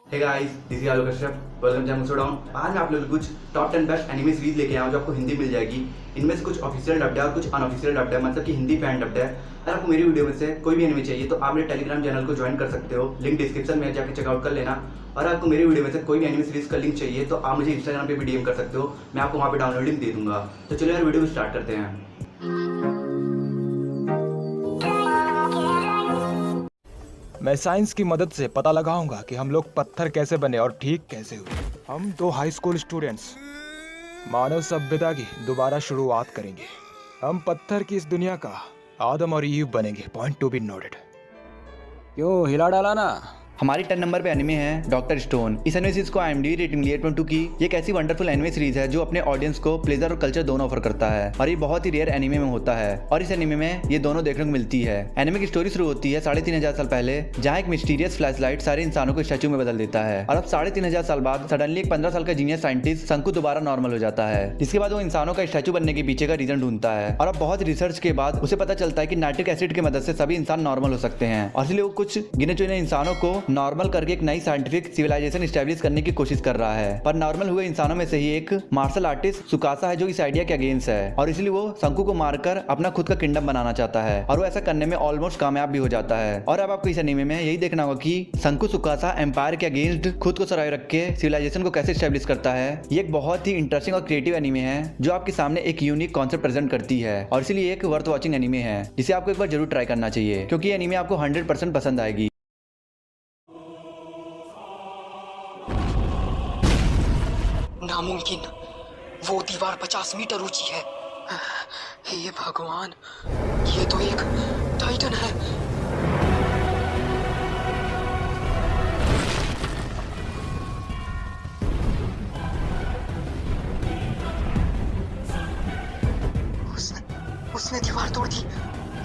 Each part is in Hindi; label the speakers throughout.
Speaker 1: Hey guys, this is Alok Kashyap. Welcome to muso down. आज मैं आप लोगों को कुछ टॉप 10 बेस्ट एनिमे सीरीज लेके आया हूं जो आपको हिंदी मिल जाएगी। इनमें से कुछ ऑफिशियल डब्ड है और कुछ अनऑफिशियल डब्ड है, मतलब कि हिंदी फैन डब्ड है। अगर आपको मेरी वीडियो में से कोई भी एनिमे चाहिए तो आप मेरे टेलीग्राम चैनल को ज्वाइन कर सकते हो, लिंक डिस्क्रिप्शन में जाकर चेकआउट कर लेना। और आपको मेरी वीडियो में से कोई भी एनिमे सीरीज का लिंक चाहिए तो आप मुझे इंस्टाग्राम पे भी डीएम कर सकते हो, मैं आपको वहाँ पे डाउनलोड लिंक दे दूंगा। तो चलो यार वीडियो को स्टार्ट करते हैं।
Speaker 2: मैं साइंस की मदद से पता लगाऊंगा कि हम लोग पत्थर कैसे बने और ठीक कैसे हुए। हम दो हाई स्कूल स्टूडेंट्स मानव सभ्यता की दोबारा शुरुआत करेंगे। हम पत्थर की इस दुनिया का आदम और ईव बनेंगे। Point to be noted.
Speaker 3: क्यों हिला डाला ना।
Speaker 4: हमारी 10 नंबर पे एनिमे है डॉक्टर स्टोन। इस एनिमे सीरीज को IMDb रेटिंग मिली है 8.2 की। ये एक ऐसी वंडरफुल एनिमे सीरीज है जो अपने ऑडियंस को प्लेजर और कल्चर दोनों ऑफर करता है और ये बहुत ही रेयर एनिमे में होता है और इस एनिमे में ये दोनों देखने को मिलती है। एनिमे की स्टोरी शुरू होती है 3500 साल पहले, जहाँ एक मिस्टीरियस फ्लैशलाइट सारे इंसानों को स्टैचू में बदल देता है और अब 3500 साल बाद सडनली एक 15 साल का जीनियस साइंटिस्ट शंकु दोबारा नॉर्मल हो जाता है, जिसके बाद वो इंसानों का स्टैचू बनने के पीछे का रीजन ढूंढता है और अब बहुत रिसर्च के बाद उसे पता चलता है कि नाइट्रिक एसिड की मदद से सभी इंसान नॉर्मल हो सकते हैं और इसलिए वो कुछ गिने चुने इंसानों को नॉर्मल करके एक नई साइंटिफिक सिविलाइजेशन स्टैब्लिश करने की कोशिश कर रहा है। पर नॉर्मल हुए इंसानों में से ही एक मार्शल आर्टिस्ट सुकासा है जो इस आइडिया के अगेंस्ट है और इसलिए वो शंकु को मारकर अपना खुद का किंगडम बनाना चाहता है और वो ऐसा करने में ऑलमोस्ट कामयाब भी हो जाता है। और अब आपको इस एनीमे में यही देखना होगा कि शंकु सुकासा एम्पायर के अगेंस्ट खुद को सर्वाइव रख के सिविलाइजेशन को कैसे स्टैब्लिश करता है। ये एक बहुत ही इंटरेस्टिंग और क्रिएटिव एनीमे है जो आपके सामने एक यूनिक कॉन्सेप्ट प्रेजेंट करती है और इसलिए एक वर्थ वॉचिंग एनीमे है जिसे आपको एक बार जरूर ट्राई करना चाहिए, क्योंकि ये एनीमे आपको 100% पसंद आएगी।
Speaker 5: नामुमकिन, वो दीवार 50 मीटर ऊंची है। हे भगवान, ये तो एक टाइटन है। उसने दीवार तोड़ दी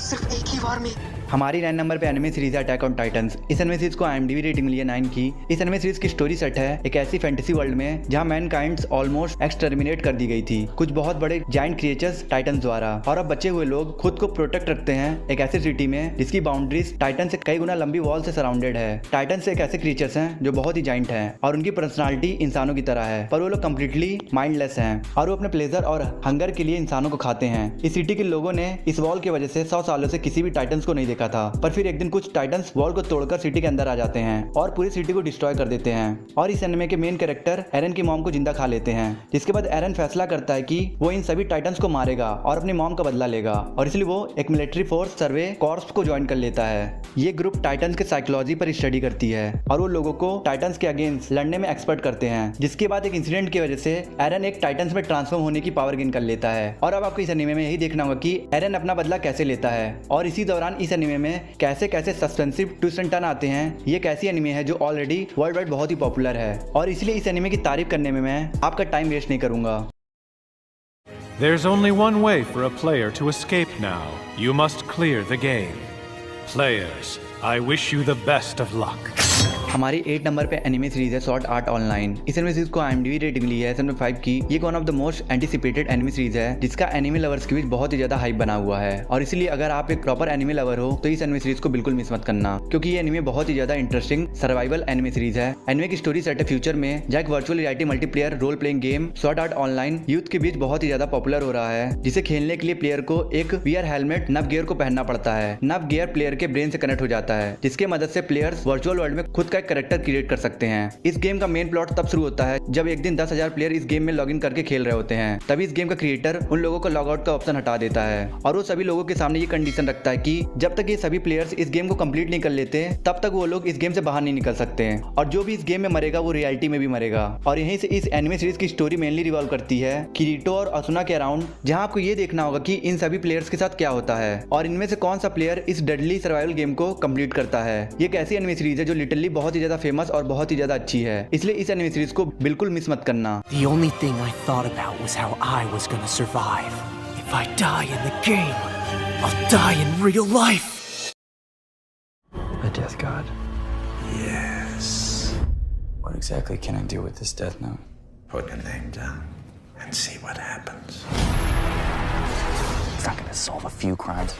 Speaker 5: सिर्फ एक ही बार में।
Speaker 4: हमारी 9 नंबर पे एनिमे सीरीज है अटैक ऑन टाइटंस। इस एनिमे सीरीज को IMDb रेटिंग मिली है 9 की। इस एनिमे सीरीज की स्टोरी सेट है एक ऐसी फैंटेसी वर्ल्ड में जहां मैनकाइंड ऑलमोस्ट एक्सटर्मिनेट कर दी गई थी कुछ बहुत बड़े जायंट क्रिएचर्स टाइटंस द्वारा, और अब बचे हुए लोग खुद को प्रोटेक्ट रखते हैं एक ऐसी सिटी में जिसकी बाउंड्रीज टाइटन से कई गुना लंबी वॉल से सराउंडेड है। टाइटंस एक ऐसे क्रिएचर्स हैं जो बहुत ही जायंट हैं और उनकी पर्सनालिटी इंसानों की तरह है, पर वो लोग कम्प्लीटली माइंडलेस हैं और वो अपने प्लेजर और हंगर के लिए इंसानों को खाते हैं। इस सिटी के लोगों ने इस वॉल की वजह से 100 सालों से किसी भी टाइटंस को नहीं देखा था, पर फिर एक दिन कुछ टाइटंस वॉल को तोड़कर सिटी के अंदर आ जाते हैं और पूरी सिटी को डिस्ट्रॉय कर देते हैं और इस एनिमे के मेन कैरेक्टर एरन की मॉम को जिंदा खा लेते हैं, जिसके बाद एरन फैसला करता है कि वो इन सभी टाइटंस को मारेगा और अपनी मॉम का बदला लेगा और इसलिए वो एक मिलिट्री फोर्स सर्वे कॉर्प्स को ज्वाइन कर लेता है। ये ग्रुप टाइटंस के साइकोलॉजी पर स्टडी करती है और वो लोगों को टाइटंस के अगेंस्ट लड़ने में एक्सपर्ट करते हैं, जिसके बाद एक इंसिडेंट की वजह से एरन एक टाइटंस में ट्रांसफॉर्म होने की पावर गेन कर लेता है। और अब आपको इस एनिमे में यही देखना होगा कि एरन अपना बदला कैसे लेता है और इसी दौरान इस एनिमे में कैसे कैसे सस्पेंसिव ट्विस्ट एंड टर्न आते हैं। ये एक ऐसी एनिमे है जो ऑलरेडी वर्ल्ड वाइड बहुत ही पॉपुलर है और इसलिए इस एनिमे की तारीफ करने में मैं आपका टाइम वेस्ट नहीं करूंगा।
Speaker 6: There's only one way for a player to escape now. You must clear the game. Players, I wish you the best of luck.
Speaker 4: हमारी 8 नंबर पे एनिमे सीरीज है स्वॉर्ड आर्ट ऑनलाइन। इस एनिमे सीरीज को IMDb रेटिंग मिली है 7.5 की। ये one of the most anticipated anime series है जिसका एनिमे लवर्स के बीच बहुत ही ज्यादा हाइप बना हुआ है और इसलिए अगर आप एक प्रॉपर एनिमे लवर हो तो इस एनिमे सीरीज को बिल्कुल मिस मत करना, क्योंकि ये एनिमे बहुत ही ज्यादा इंटरेस्टिंग सर्वाइवल एनिमे सीरीज है। एनिमे की स्टोरी सेट है फ्यूचर में, जहाँ एक virtual reality multiplayer role playing game sword art online youth के बीच बहुत ही ज्यादा पॉपुलर हो रहा है, जिसे खेलने के लिए प्लेयर को एक VR हेलमेट नव गियर को पहनना पड़ता है। नव गियर प्लेयर के ब्रेन से कनेक्ट हो जाता है, जिसके मदद से प्लेयर्स वर्चुअल वर्ल्ड में खुद का एक कैरेक्टर क्रिएट कर सकते हैं। इस गेम का मेन प्लॉट तब शुरू होता है जब एक दिन 10,000 प्लेयर इस गेम में लॉगिन करके खेल रहे होते हैं। तभी इस गेम का क्रिएटर उन लोगों को लॉग आउट का ऑप्शन हटा देता है और वो सभी लोगों के सामने ये कंडीशन रखता है कि जब तक ये सभी प्लेयर्स इस गेम को कंप्लीट नहीं कर लेते तब तक वो लोग इस गेम से बाहर नहीं निकल सकते हैं और जो भी इस गेम में मरेगा वो रियलिटी में भी मरेगा। और यहीं से इस एनिमे सीरीज की स्टोरी मेनली रिवॉल्व करती है किरीटो और असुना के अराउंड, जहां आपको ये देखना होगा कि इन सभी प्लेयर्स के साथ क्या होता है और इनमें से कौन सा प्लेयर इस डेडली सर्वाइवल गेम को कंप्लीट करता है। ये एक ऐसी एनिमे सीरीज है जो लिटरली बहुत ही ज्यादा फेमस और बहुत ही ज्यादा अच्छी है, इसलिए इस एनिमे सीरीज को बिल्कुल मिस मत करना।
Speaker 7: The only thing I thought about was how I was gonna survive. If I die in the game, I'll die in real life.
Speaker 3: A death god.
Speaker 8: Yes.
Speaker 3: What exactly can I do with this death note?
Speaker 8: Put your name down and see what happens.
Speaker 7: It's not gonna solve a few crimes.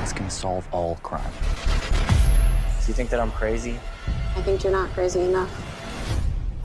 Speaker 7: It's gonna solve all crime.
Speaker 3: Do you think that I'm crazy?
Speaker 9: I think you're not crazy enough.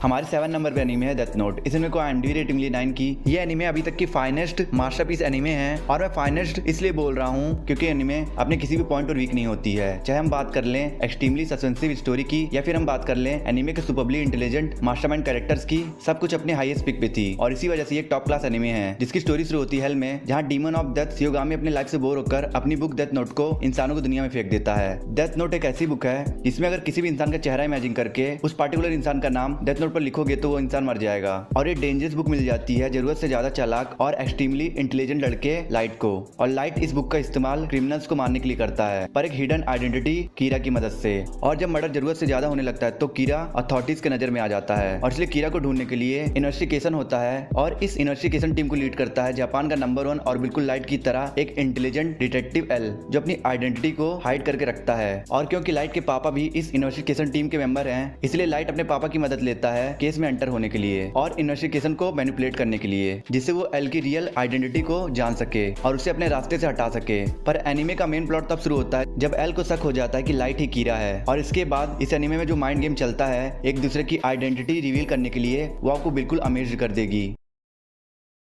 Speaker 4: हमारे 7 नंबर पे एनीमे है डेथ नोट। इस एनीमे को IMDb रेटिंग मिली 9 की। ये एनीमे अभी तक की फाइनेस्ट मास्टरपीस एनीमे है, और मैं फाइनेस्ट इसलिए बोल रहा हूँ क्योंकि एनीमे अपने किसी भी पॉइंट पर वीक नहीं होती है। चाहे हम बात कर लें एक्सट्रीमली सस्पेंसिव स्टोरी की, या फिर हम बात कर लें एनीमे के सुपरबली इंटेलिजेंट मास्टरमाइंड कैरेक्टर्स की, सब कुछ अपने हाईएस्ट पिक पे थी। और इसी वजह से ये एक टॉप क्लास एनीमे है, जिसकी स्टोरी शुरू होती है हेल में, जहाँ डीमन ऑफ डेथ शियोगामी अपनी लाइफ से बोर होकर अपनी बुक डेथ नोट को इंसानों को दुनिया में फेंक देता है। डेथ नोट एक ऐसी बुक है जिसमें अगर किसी भी इंसान का चेहरा इमेजिन करके उस पार्टिकुलर इंसान का नाम डेथ नोट पर लिखोगे तो वो इंसान मर जाएगा। और ये डेंजरस बुक मिल जाती है जरूरत से ज्यादा चालाक और एक्सट्रीमली इंटेलिजेंट लड़के लाइट को। और लाइट इस बुक का इस्तेमाल क्रिमिनल्स को मारने के लिए करता है, पर एक हिडन आइडेंटिटी कीरा की मदद से। और जब मर्डर जरूरत से ज्यादा होने लगता है तो कीरा अथॉरिटीज के नजर में आ जाता है, और इसलिए कीरा को ढूंढने के लिए इन्वेस्टिगेशन होता है। और इस इन्वेस्टिगेशन टीम को लीड करता है जापान का नंबर 1 और बिल्कुल लाइट की तरह एक इंटेलिजेंट डिटेक्टिव एल, जो अपनी आइडेंटिटी को हाइड करके रखता है। और क्योंकि लाइट के पापा भी इस इन्वेस्टिगेशन टीम के मेंबर हैं, इसलिए लाइट अपने पापा की मदद लेता है केस में एंटर होने के लिए और इन्वेस्टिगेशन को मैनिपुलेट करने के लिए, जिससे वो एल की रियल आइडेंटिटी को जान सके और उसे अपने रास्ते से हटा सके। पर एनीमे का मेन प्लॉट तब शुरू होता है जब एल को शक हो जाता है कि लाइट ही कीरा है। और इसके बाद इस एनीमे में जो माइंड गेम चलता है एक दूसरे की आइडेंटिटी रिवील करने के लिए, वो आपको बिल्कुल अमेज्ड कर देगी।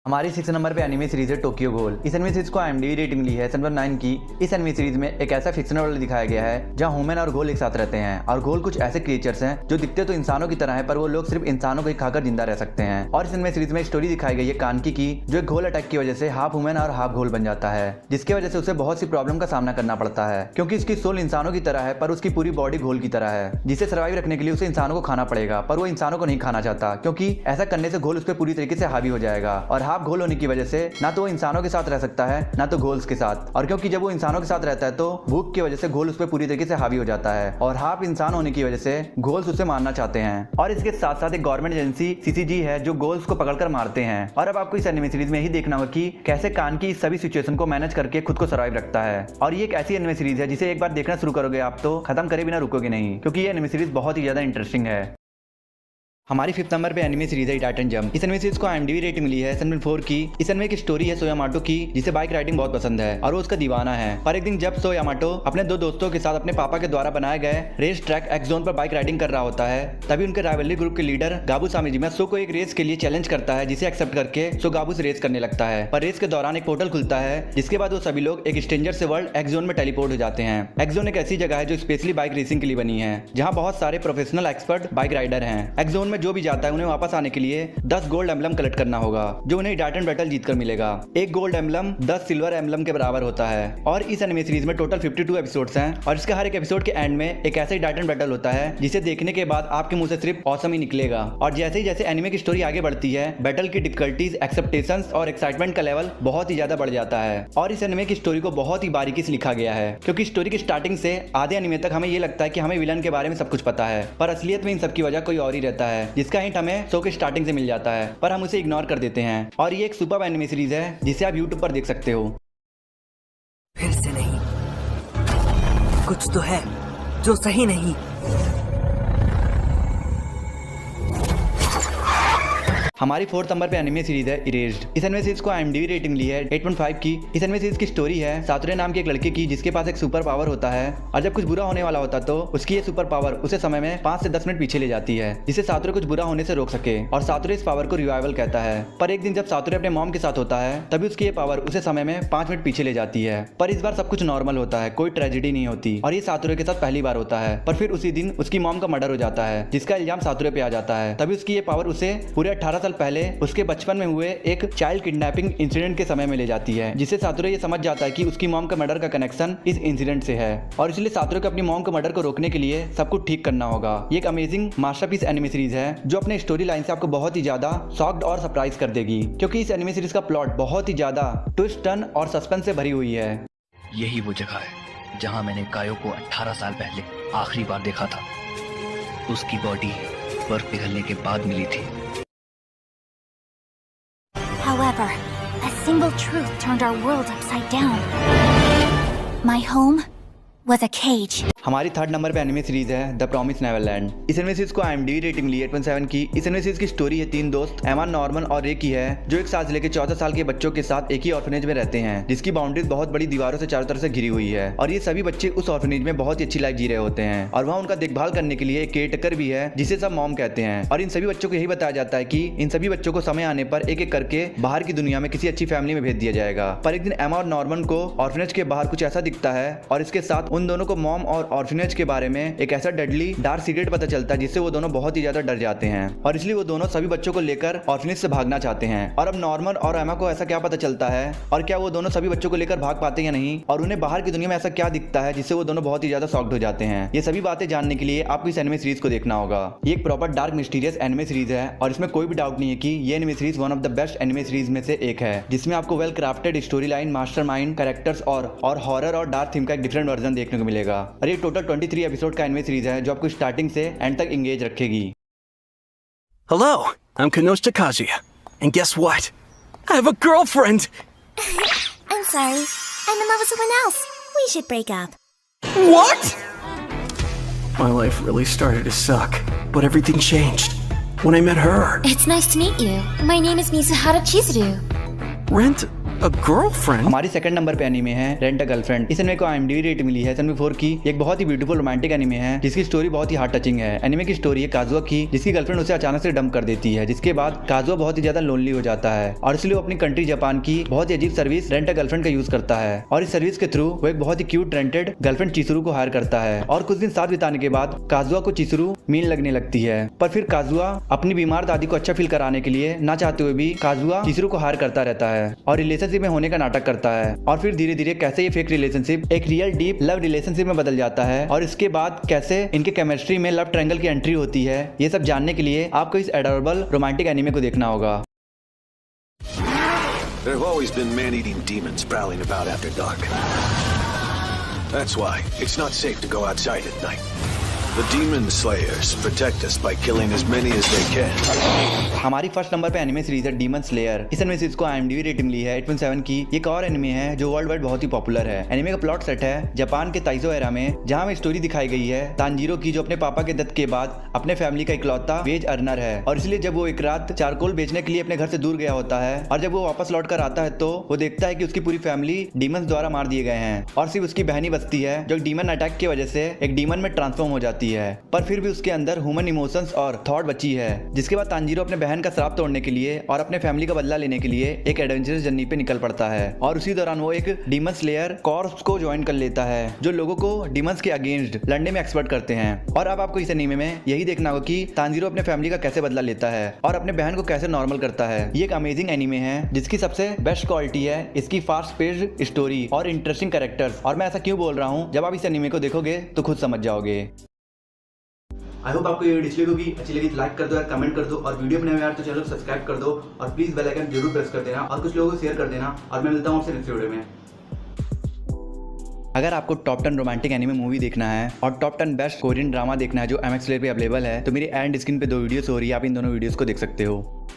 Speaker 4: हमारी 6 नंबर पे एनिमे सीरीज है टोक्यो घोल। इस एनिमे सीरीज को IMDb रेटिंग मिली है 7.9 की। इस एनिमे सीरीज में एक ऐसा फिक्शनल वर्ल्ड दिखाया गया है जहां ह्यूमन और घोल एक साथ रहते हैं। और घोल कुछ ऐसे क्रिएचर्स हैं जो दिखते तो इंसानों की तरह हैं, पर वो लोग सिर्फ इंसानों को ही खाकर जिंदा रह सकते हैं। और इस एनिमे सीरीज में स्टोरी दिखाई गई है कानकी की, जो एक घोल अटैक की वजह से हाफ ह्यूमन और हाफ घोल बन जाता है, जिसकी वजह से उसे बहुत सी प्रॉब्लम का सामना करना पड़ता है, क्योंकि उसकी सोल इंसानों की तरह है पर उसकी पूरी बॉडी घोल की तरह है, जिसे सर्वाइव रखने के लिए उसे इंसानों को खाना पड़ेगा। पर वो इंसानों को नहीं खाना चाहता, क्योंकि ऐसा करने से घोल उस पर पूरी तरीके से हावी हो जाएगा। और हाफ घोल होने की वजह से ना तो वो इंसानों के साथ रह सकता है ना तो घोल्स के साथ। और क्योंकि जब वो इंसानों के साथ रहता है तो भूख की वजह से घोल उस पर पूरी तरीके से हावी हो जाता है, और हाफ इंसान होने की वजह से घोल्स उसे मारना चाहते हैं। और इसके साथ साथ एक गवर्नमेंट एजेंसी CCG है जो घोल्स को पकड़कर मारते हैं। और अब आपको इस एनिमे सीरीज में ही देखना होगा कि कैसे कानकी इस सभी सिचुएशन को मैनेज करके खुद को सर्वाइव रखता है। और ये एक ऐसी एनिमे सीरीज है जिसे एक बार देखना शुरू करोगे आप तो खत्म करे बिना रुकोगे नहीं, क्योंकि ये एनिमे सीरीज बहुत ही ज्यादा इंटरेस्टिंग है। हमारी 5th नंबर पे एनिमे सीरीज है टाइटन जंप। इस एनिमे सीरीज को IMDb रेटिंग मिली है 7.4 की। इस एनिमे की स्टोरी है सोयामाटो की, जिसे बाइक राइडिंग बहुत पसंद है और वो उसका दीवाना है। पर एक दिन जब सोयामाटो अपने 2 दोस्तों के साथ अपने पापा के द्वारा बनाए गए रेस ट्रैक एक्स जोन पर बाइक राइडिंग कर रहा होता है, तभी उनके राइवलरी ग्रुप के लीडर गाबू सामीजिमा सो को एक रेस के लिए चैलेंज करता है, जिसे एक्सेप्ट करके सो गाबू से रेस करने लगता है। पर रेस के दौरान एक पोर्टल खुलता है, जिसके बाद वो सभी लोग एक स्ट्रेंजर से वर्ल्ड एक्स जोन में टेलीपोर्ट हो जाते हैं। एक्स जोन एक ऐसी जगह है जो स्पेशली बाइक रेसिंग के लिए बनी है, जहाँ बहुत सारे प्रोफेशनल एक्सपर्ट बाइक राइडर हैं। एक्स जोन में जो भी जाता है उन्हें वापस आने के लिए 10 गोल्ड एम्बलम कलेक्ट करना होगा, जो उन्हें टाइटन बैटल जीतकर मिलेगा। एक गोल्ड एम्बलम 10 सिल्वर एम्बलम के बराबर होता है। और इस एनिमे सीरीज में टोटल 52 एपिसोड्स हैं, और इसके हर एक एपिसोड के एंड में एक ऐसा ही टाइटन बैटल होता है जिसे देखने के बाद आपके मुंह से सिर्फ ऑसम ही निकलेगा। और जैसे ही जैसे एनिमे की स्टोरी आगे बढ़ती है, बैटल की डिफिकल्टीज, एक्सेप्टेशंस और एक्साइटमेंट का लेवल बहुत ही ज्यादा बढ़ जाता है। और इस एनिमे की स्टोरी को बहुत ही बारीकी से लिखा गया है, क्योंकि स्टोरी की स्टार्टिंग से आधे एनिमे तक हमें ये लगता है कि हमें विलन के बारे में सब कुछ पता है, पर असलियत में इन सब की वजह कोई और ही रहता है, जिसका हिंट हमें शो के स्टार्टिंग से मिल जाता है, पर हम उसे इग्नोर कर देते हैं। और ये एक सुपर एनिमे सीरीज है जिसे आप YouTube पर देख सकते हो।
Speaker 7: फिर से नहीं, कुछ तो है जो सही नहीं।
Speaker 4: हमारी 4th नंबर पे एनिमे सीरीज है इरेज्ड। इस एनिमे सीरीज को IMDb रेटिंग मिली है 8.5 की। इस एनिमे सीरीज की स्टोरी है सातुरे नाम के एक लड़के की, जिसके पास एक सुपर पावर होता है, और जब कुछ बुरा होने वाला होता तो उसकी ये सुपर पावर उसे समय में 5 से 10 मिनट पीछे ले जाती है, जिससे सातुरे कुछ बुरा होने से रोक सके। और सातुरे इस पावर को रिवाइवल कहता है। पर एक दिन जब सातुरे अपने मॉम के साथ होता है, तभी उसकी ये पावर उसे समय में 5 मिनट पीछे ले जाती है। पर इस बार सब कुछ नॉर्मल होता है, कोई ट्रेजेडी नहीं होती, और ये सातुरे के साथ पहली बार होता है। पर फिर उसी दिन उसकी मॉम का मर्डर हो जाता है, जिसका इल्जाम सातुरे पे आ जाता है। तभी उसकी ये पावर उसे पूरे 18 साल पहले उसके बचपन में हुए एक चाइल्ड किडनैपिंग इंसिडेंट के समय में ले जाती है, जिससे सातुरे ये समझ जाता है कि उसकी मॉम का मर्डर का कनेक्शन इस इंसिडेंट से है, और इसलिए सातुरे को अपनी मॉम के मर्डर को रोकने के लिए सब कुछ ठीक करना होगा। ये एक अमेजिंग मास्टरपीस एनिमे सीरीज है जो अपने स्टोरी लाइन से आपको बहुत ही ज्यादा शॉक्ड और सरप्राइज कर देगी, क्योंकि इस एनिमे सीरीज का प्लॉट बहुत ही ज्यादा ट्विस्ट, टर्न और सस्पेंस से भरी हुई है।
Speaker 10: यही वो जगह है जहां मैंने कायो को 18 साल पहले आखिरी बार देखा था। उसकी बॉडी बर्फ पिघलने के बाद मिली थी।
Speaker 11: However, a single truth turned our world upside down. My home was a cage.
Speaker 4: हमारी थर्ड नंबर पे एनिमे सीरीज है द प्रॉमिस नेवरलैंड। इस एनिमे सीरीज को IMDb रेटिंग मिली है 8.7 की। इस एनिमे सीरीज की स्टोरी है 3 दोस्त एमा, नॉर्मन और रे की है, जो 1 साल से लेकर 14 साल के बच्चों के साथ एक ही ऑर्फनेज में रहते हैं, जिसकी बाउंड्रीज बहुत बड़ी दीवारों से चारों तरफ से घिरी हुई है। और ये सभी बच्चे उस ऑर्फनेज में बहुत ही अच्छी लाइफ जी रहे होते हैं और वहाँ उनका देखभाल करने के लिए एक केयरटेकर भी है जिसे सब मॉम कहते हैं। और इन सभी बच्चों को यही बताया जाता है कि इन सभी बच्चों को समय आने पर एक एक करके बाहर की दुनिया में किसी अच्छी फैमिली में भेज दिया जाएगा। पर एक दिन एमा और नॉर्मन को ऑर्फनेज के बाहर कुछ ऐसा दिखता है और इसके साथ उन दोनों को मॉम और ऑर्फनेज के बारे में एक ऐसा डेडली डार्क सीक्रेट पता चलता है जिससे वो दोनों बहुत ही ज्यादा डर जाते हैं और इसलिए वो दोनों सभी बच्चों को लेकर ऑर्फनेज से भागना चाहते हैं। और अब नॉर्मन और एमा को ऐसा क्या पता चलता है और क्या वो दोनों सभी बच्चों को लेकर भाग पाते हैं या नहीं, और उन्हें बाहर की दुनिया में ऐसा क्या दिखता है जिससे वो दोनों बहुत ही ज्यादा शॉक्ड हो जाते हैं। ये सभी बातें जानने के लिए आपको इस एनिमे सीरीज को देखना होगा। ये एक proper dark mysterious anime series है और इसमें कोई भी डाउट नहीं है कि ये anime series one of the best anime series में से एक है, जिसमें आपको well crafted story line, mastermind characters और हॉरर और डार्क थीम का एक डिफरेंट वर्जन देखने को मिलेगा। और ये टोटल 23 एपिसोड का एनिमे सीरीज है जो आपको स्टार्टिंग से एंड तक एंगेज रखेगी।
Speaker 7: Hello, I'm Kanoshita Kazuya. And guess what? I have a girlfriend!
Speaker 11: I'm sorry. I'm in love with someone else. We should break up.
Speaker 7: What? My life really started to suck, but everything changed when I met her.
Speaker 11: It's nice to meet you. My name is Mizuhara Chizuru.
Speaker 7: Rent a girlfriend?
Speaker 4: हमारी सेकंड नंबर पे एनिमे है रेंट अ गर्लफ्रेंड। इस एनिमे को IMDb रेट मिली है 74 की। एक बहुत ही ब्यूटीफुल रोमांटिक एनिमे है जिसकी स्टोरी बहुत ही हार्ट टचिंग है। एनिमे की स्टोरी है काजुआ की, जिसकी गर्लफ्रेंड उसे अचानक से डंप कर देती है, जिसके बाद काजुआ बहुत ही ज्यादा लोनली हो जाता है और इसलिए वो अपनी कंट्री जापान की बहुत ही अजीब सर्विस रेंट अ गर्लफ्रेंड का यूज करता है। और इस सर्विस के थ्रू वो एक बहुत ही क्यूट रेंटेड गर्लफ्रेंड चिसुरू को हायर करता है। और कुछ दिन साथ बिताने के बाद काजुआ को चिसुरू मीन लगने लगती है, पर फिर काजुआ अपनी बीमार दादी को अच्छा फील कराने के लिए ना चाहते हुए भी काजुआ चिसुरू को हायर करता रहता है और रिलेशनशिप में होने का नाटक करता है। और फिर धीरे धीरे कैसे ये फेक रिलेशनशिप एक रियल डीप लव रिलेशनशिप में बदल जाता है और इसके बाद कैसे इनके केमिस्ट्री में लव ट्रायंगल की एंट्री होती है, ये सब जानने के लिए आपको इस एडोरेबल रोमांटिक एनिमे को देखना होगा।
Speaker 8: There have always been man-eating demons prowling about after dark. That's why it's not safe to go outside at night. The Demon Slayers protect us by killing as many as they can.
Speaker 4: हमारी फर्स्ट नंबर पे एनिमे सीरीज है डीमन स्लेयर। इस एनिमे सीरीज को IMDb रेटिंग मिली है 8.7 की। एक और एनिमे है जो वर्ल्ड वाइड बहुत ही पॉपुलर है। एनिमे का प्लॉट सेट है जापान के ताइजो एरा में, जहां में स्टोरी दिखाई गई है तांजीरो की, जो अपने पापा के डेथ के बाद अपने फैमिली का इकलौता वेज अर्नर है। और इसलिए जब वो एक रात चारकोल बेचने के लिए अपने घर से दूर गया होता है और जब वो वापस लौट कर आता है तो वो देखता है कि उसकी पूरी फैमिली डीमंस द्वारा मार दिए गए हैं और सिर्फ उसकी बहन ही बचती है, जो डीमन अटैक की वजह से एक डीमन में ट्रांसफॉर्म हो जाती है। पर फिर भी उसके अंदर ह्यूमन इमोशंस और थॉट बची है, जिसके बाद तांजीरो अपने बहन का श्राप तोड़ने के लिए और अपने फैमिली का बदला लेने के लिए एक एडवेंचरस जर्नी पे निकल पड़ता है। और उसी दौरान वो एक डीमन स्लेयर कॉर्प्स को ज्वाइन कर लेता है, जो लोगों को डीमंस के अगेंस्ट लड़ने में एक्सपर्ट करते हैं। और अब आपको इस एनीमे में यही देखना होगा कि तांजीरो अपने फैमिली का कैसे बदला लेता है और अपने बहन को कैसे नॉर्मल करता है। ये एक अमेजिंग एनीमे है जिसकी सबसे बेस्ट क्वालिटी है इसकी फास्ट पेस्ड स्टोरी और इंटरेस्टिंग कैरेक्टर्स। और मैं ऐसा क्यों बोल रहा हूँ, जब आप इस एनीमे को देखोगे तो खुद समझ जाओगे।
Speaker 1: आई होप आपको ये वीडियो अच्छी लगी तो लाइक कर दो यार, कमेंट कर दो और वीडियो बनाए यार तो चैनल को सब्सक्राइब कर दो और प्लीज बेल आइकन जरूर प्रेस कर देना और कुछ लोगों को शेयर कर देना। और मैं मिलता हूँ आपसे नेक्स्ट वीडियो में।
Speaker 4: अगर आपको टॉप 10 रोमांटिक एनिमे मूवी देखना है और टॉप 10 बेस्ट कोरियन ड्रामा देखना है जो MX Player पे अवेलेबल है, तो मेरी एंड स्क्रीन पे 2 वीडियोस हो रही है, आप इन दोनों वीडियोस को देख सकते हो।